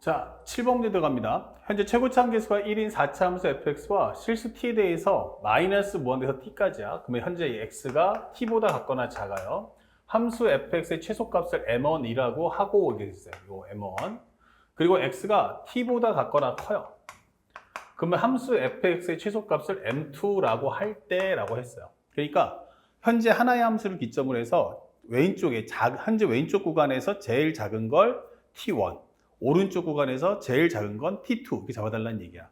자, 7번 문제 들어갑니다. 현재 최고차 함계수가 1인 4차 함수 fx와 실수 t에 대해서 마이너스 무한대에서 t까지야. 그러면 현재 이 x가 t보다 같거나 작아요. 함수 fx의 최소값을 m1이라고 하고 오게 됐어요. 요 m1. 그리고 x가 t보다 같거나 커요. 그러면 함수 fx의 최소값을 m2라고 할 때라고 했어요. 그러니까 현재 하나의 함수를 기점으로 해서 현재 왼쪽 구간에서 제일 작은 걸 t1, 오른쪽 구간에서 제일 작은 건 t2 이렇게 잡아달라는 얘기야.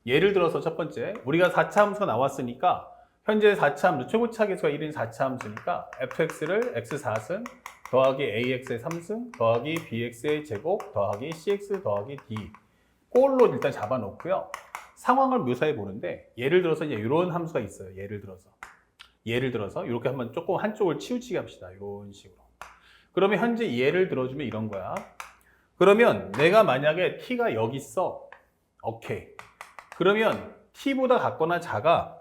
예를 들어서 첫 번째, 우리가 4차 함수가 나왔으니까 현재 4차 함수, 최고차 계수가 1인 4차 함수니까 fx를 x4승 더하기 ax의 3승 더하기 bx의 제곱 더하기 cx 더하기 d 꼴로 일단 잡아놓고요. 상황을 묘사해 보는데 예를 들어서 이제 이런 함수가 있어요. 예를 들어서 이렇게 한번 조금 한쪽을 치우치게 합시다. 이런 식으로. 그러면 현재 예를 들어주면 이런 거야. 그러면 내가 만약에 t가 여기 있어. 오케이. 그러면 t보다 같거나 작아.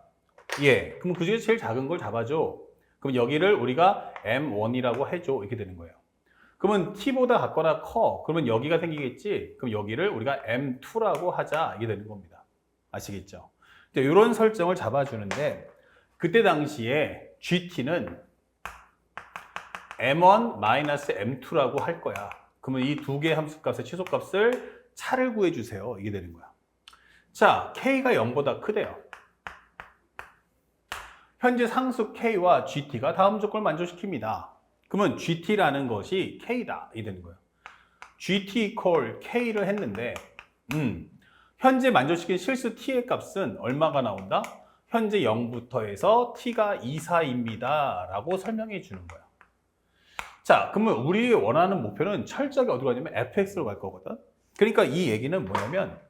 예. 그럼 그 중에 제일 작은 걸 잡아줘. 그럼 여기를 우리가 m1이라고 해줘. 이렇게 되는 거예요. 그러면 t보다 같거나 커. 그러면 여기가 생기겠지. 그럼 여기를 우리가 m2라고 하자. 이게 되는 겁니다. 아시겠죠? 이런 설정을 잡아주는데 그때 당시에 GT는 m1-m2라고 할 거야. 그러면 이 두 개의 함수값의 최소값을 차를 구해주세요. 이게 되는 거야. 자, K가 0보다 크대요. 현재 상수 K와 GT가 다음 조건을 만족시킵니다. 그러면 GT라는 것이 K다. 이게 되는 거예요. GT equal K를 했는데 현재 만족시킨 실수 T의 값은 얼마가 나온다? 현재 0부터 해서 T가 2, 4입니다. 라고 설명해 주는 거야. 자, 그러면 우리 원하는 목표는 철저하게 어디로 가냐면 fx로 갈 거거든. 그러니까 이 얘기는 뭐냐면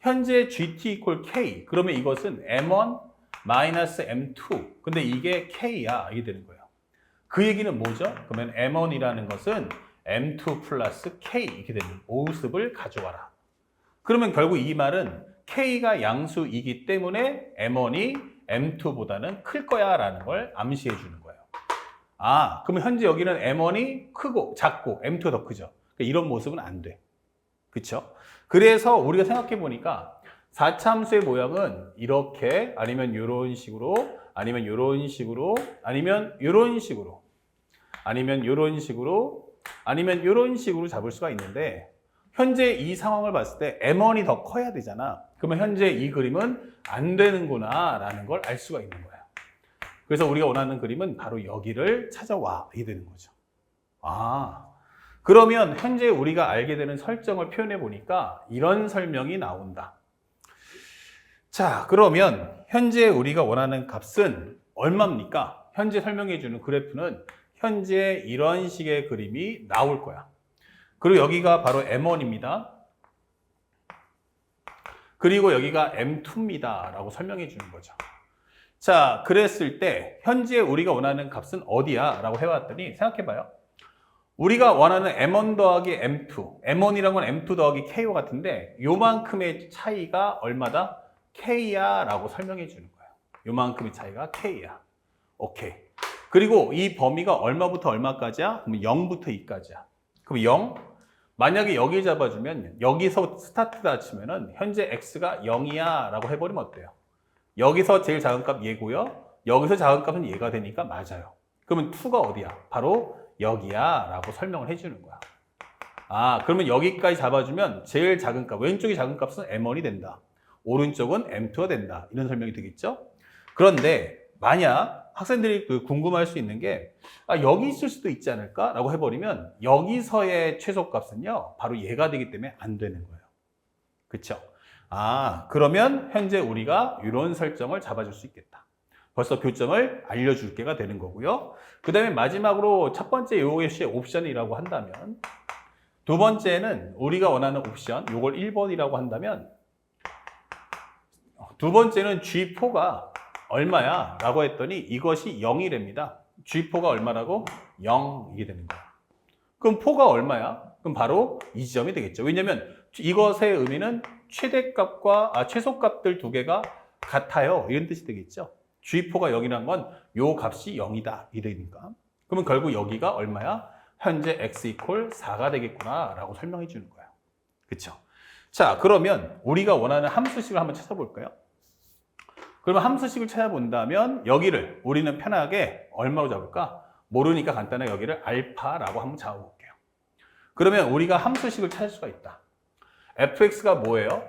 현재 gt equal k 그러면 이것은 m1 m2 근데 이게 k야 이게 되는 거예요. 그 얘기는 뭐죠? 그러면 m1이라는 것은 m2 플러스 k 이렇게 되는 모습을 가져와라. 그러면 결국 이 말은 k가 양수이기 때문에 m1이 m2보다는 클 거야 라는 걸 암시해 주는 거예요. 아, 그러면 현재 여기는 m1이 크고 작고 m2가 더 크죠. 그러니까 이런 모습은 안 돼. 그쵸? 그래서 우리가 생각해 보니까 4차 함수의 모양은 이렇게 아니면 이런 식으로 아니면 이런 식으로 아니면 이런 식으로 아니면 이런 식으로 아니면 이런 식으로 잡을 수가 있는데 현재 이 상황을 봤을 때 m1이 더 커야 되잖아. 그러면 현재 이 그림은 안 되는구나 라는 걸 알 수가 있는 거야. 그래서 우리가 원하는 그림은 바로 여기를 찾아와 이게 되는 거죠. 아, 그러면 현재 우리가 알게 되는 설정을 표현해 보니까 이런 설명이 나온다. 자, 그러면 현재 우리가 원하는 값은 얼마입니까? 현재 설명해 주는 그래프는 현재 이런 식의 그림이 나올 거야. 그리고 여기가 바로 M1입니다. 그리고 여기가 M2입니다. 라고 설명해 주는 거죠. 자, 그랬을 때 현재 우리가 원하는 값은 어디야? 라고 해봤더니 생각해봐요. 우리가 원하는 M1 더하기 M2 M1이란 건 M2 더하기 K와 같은데 요만큼의 차이가 얼마다? K야 라고 설명해 주는 거예요. 요만큼의 차이가 K야. 오케이. 그리고 이 범위가 얼마부터 얼마까지야? 그럼 0부터 2까지야. 그럼 0? 만약에 여기 잡아주면 여기서 스타트다 치면은 현재 X가 0이야 라고 해버리면 어때요? 여기서 제일 작은 값 얘고요. 여기서 작은 값은 얘가 되니까 맞아요. 그러면 2가 어디야? 바로 여기야 라고 설명을 해주는 거야. 아, 그러면 여기까지 잡아주면 제일 작은 값, 왼쪽이 작은 값은 M1이 된다. 오른쪽은 M2가 된다. 이런 설명이 되겠죠? 그런데 만약 학생들이 궁금할 수 있는 게 여기 있을 수도 있지 않을까? 라고 해버리면 여기서의 최소값은요. 바로 얘가 되기 때문에 안 되는 거예요. 그쵸? 아, 그러면 현재 우리가 이런 설정을 잡아줄 수 있겠다. 벌써 교점을 알려줄 게가 되는 거고요. 그 다음에 마지막으로 첫 번째 요것이 옵션이라고 한다면 두 번째는 우리가 원하는 옵션, 요걸 1번이라고 한다면 두 번째는 G4가 얼마야? 라고 했더니 이것이 0이랍니다. G4가 얼마라고? 0 이게 되는 거야. 그럼 4가 얼마야? 그럼 바로 이 지점이 되겠죠. 왜냐면 이것의 의미는 최대값과 최소값들 두 개가 같아요. 이런 뜻이 되겠죠. G4가 0이란 건 요 값이 0이다. 이러니까. 그러면 결국 여기가 얼마야? 현재 x equal 4가 되겠구나 라고 설명해 주는 거야. 그쵸? 자, 그러면 우리가 원하는 함수식을 한번 찾아볼까요? 그러면 함수식을 찾아본다면 여기를 우리는 편하게 얼마로 잡을까? 모르니까 간단하게 여기를 알파라고 한번 잡아볼게요. 그러면 우리가 함수식을 찾을 수가 있다. fx가 뭐예요?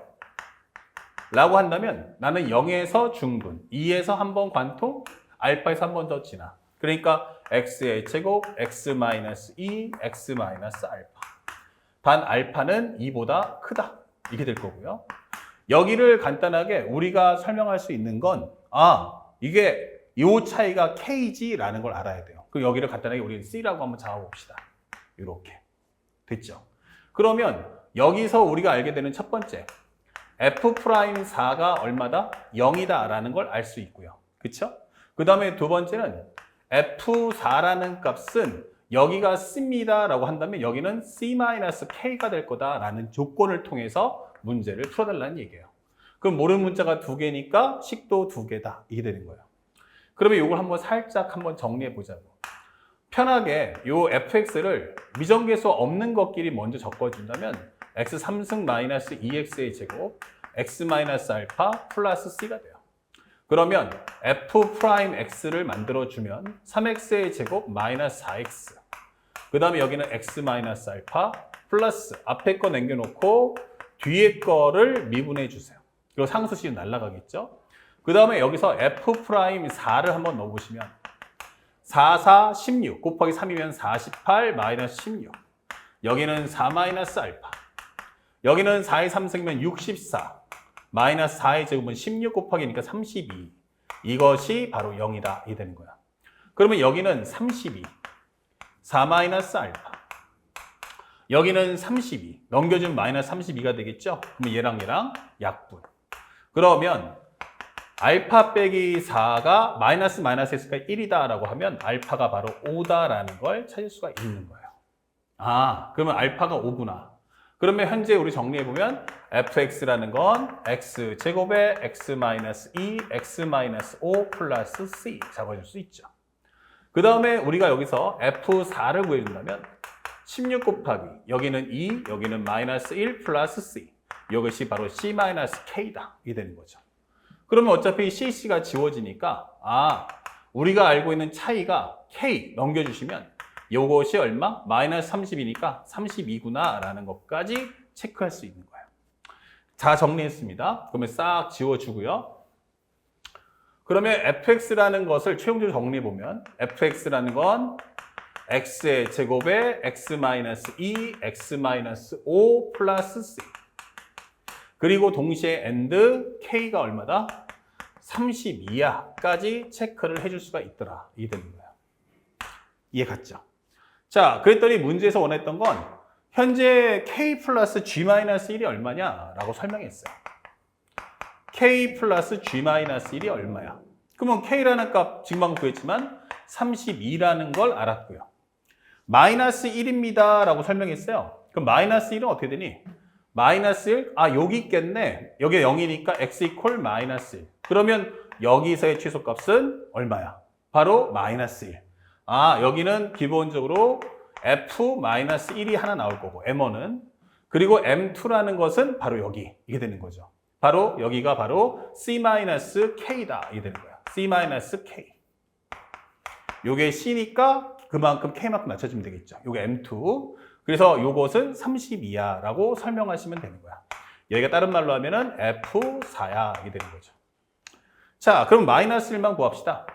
라고 한다면 나는 0에서 중분, 2에서 한 번 관통, 알파에서 한 번 더 지나. 그러니까 x의 제곱, x-2, x-알파. 단 알파는 2보다 크다. 이게 될 거고요. 여기를 간단하게 우리가 설명할 수 있는 건 이게 이 차이가 kg라는 걸 알아야 돼요. 그럼 여기를 간단하게 우리는 c라고 한번 잡아봅시다. 이렇게. 됐죠? 그러면 여기서 우리가 알게 되는 첫 번째 f'4가 얼마다? 0이다 라는 걸 알 수 있고요. 그쵸? 그 다음에 두 번째는 f4라는 값은 여기가 c입니다 라고 한다면 여기는 c-k가 될 거다 라는 조건을 통해서 문제를 풀어달라는 얘기예요. 그럼 모르는 문자가 두 개니까 식도 두 개다. 이게 되는 거예요. 그러면 이걸 한번 살짝 한번 정리해 보자고. 편하게 요 fx를 미정계수 없는 것끼리 먼저 적어준다면 x 3승 마이너스 2x의 제곱 x 마이너스 알파 플러스 c가 돼요. 그러면 f'x를 만들어주면 3x의 제곱 마이너스 4x 그 다음에 여기는 x 마이너스 알파 플러스 앞에 거 남겨놓고 뒤에 거를 미분해 주세요. 그리고 상수식은 날라가겠죠. 그 다음에 여기서 f'4를 한번 넣어보시면 4, 4, 16 곱하기 3이면 48 마이너스 16 여기는 4 마이너스 알파 여기는 4의 3승이면 64 마이너스 4의 제곱은 16 곱하기니까 32 이것이 바로 0이다 이 되는 거야. 그러면 여기는 32 4 마이너스 알파 여기는 32 넘겨주면 마이너스 32가 되겠죠. 그러면 얘랑 약분. 그러면 알파 빼기 4가 마이너스 x가 1이다 라고 하면 알파가 바로 5다라는 걸 찾을 수가 있는 거예요. 그러면 알파가 5구나. 그러면 현재 우리 정리해보면 fx라는 건 x제곱에 x-2, x-5 플러스 c 잡아줄 수 있죠. 그 다음에 우리가 여기서 f4를 구해준다면 16 곱하기 여기는 2, 여기는 마이너스 1 플러스 c 이것이 바로 c-k다 이 되는 거죠. 그러면 어차피 cc가 지워지니까 우리가 알고 있는 차이가 k 넘겨주시면 이것이 얼마? 마이너스 30이니까 32구나 라는 것까지 체크할 수 있는 거예요. 자, 정리했습니다. 그러면 싹 지워주고요. 그러면 fx라는 것을 최종적으로 정리해보면 fx라는 건 x의 제곱에 x-2, x-5 플러스 c 그리고 동시에 and k가 얼마다? 32야까지 체크를 해줄 수가 있더라. 이게 되는 거예요. 이해 갔죠? 자, 그랬더니 문제에서 원했던 건 현재 k 플러스 g-1이 얼마냐라고 설명했어요. k 플러스 g-1이 얼마야? 그러면 k라는 값 지금 방금 구했지만 32라는 걸 알았고요. 마이너스 1입니다 라고 설명했어요. 그럼 마이너스 1은 어떻게 되니? 마이너스 1? 여기 있겠네. 여기 0이니까 x 이퀄 마이너스 1. 그러면 여기서의 최소값은 얼마야? 바로 마이너스 1. 여기는 기본적으로 f-1이 하나 나올 거고 m1은 그리고 m2라는 것은 바로 여기 이게 되는 거죠. 바로 여기가 바로 c-k다 이게 되는 거야. c-k. 요게 c니까 그만큼 k만큼 맞춰주면 되겠죠. 요게 m2. 그래서 요것은 32야라고 설명하시면 되는 거야. 여기가 다른 말로 하면은 f4야 이게 되는 거죠. 자, 그럼 마이너스 1만 구합시다.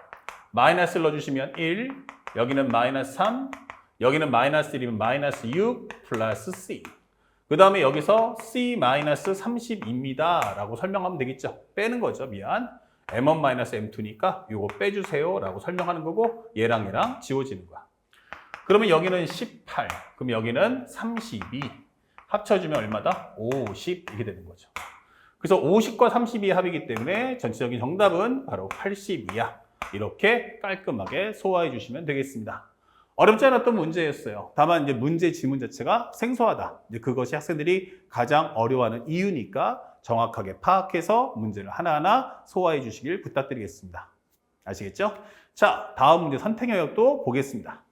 마이너스 1 넣어주시면 1, 여기는 마이너스 3, 여기는 마이너스 1이면 마이너스 6 플러스 c. 그 다음에 여기서 c-32입니다 라고 설명하면 되겠죠. 빼는 거죠. 미안. m1-m2니까 요거 빼주세요 라고 설명하는 거고 얘랑 지워지는 거야. 그러면 여기는 18, 그럼 여기는 32. 합쳐주면 얼마다? 50 이게 되는 거죠. 그래서 50과 32의 합이기 때문에 전체적인 정답은 바로 82야. 이렇게 깔끔하게 소화해 주시면 되겠습니다. 어렵지 않았던 문제였어요. 다만 이제 문제 지문 자체가 생소하다. 이제 그것이 학생들이 가장 어려워하는 이유니까 정확하게 파악해서 문제를 하나하나 소화해 주시길 부탁드리겠습니다. 아시겠죠? 자, 다음 문제 선택 영역도 보겠습니다.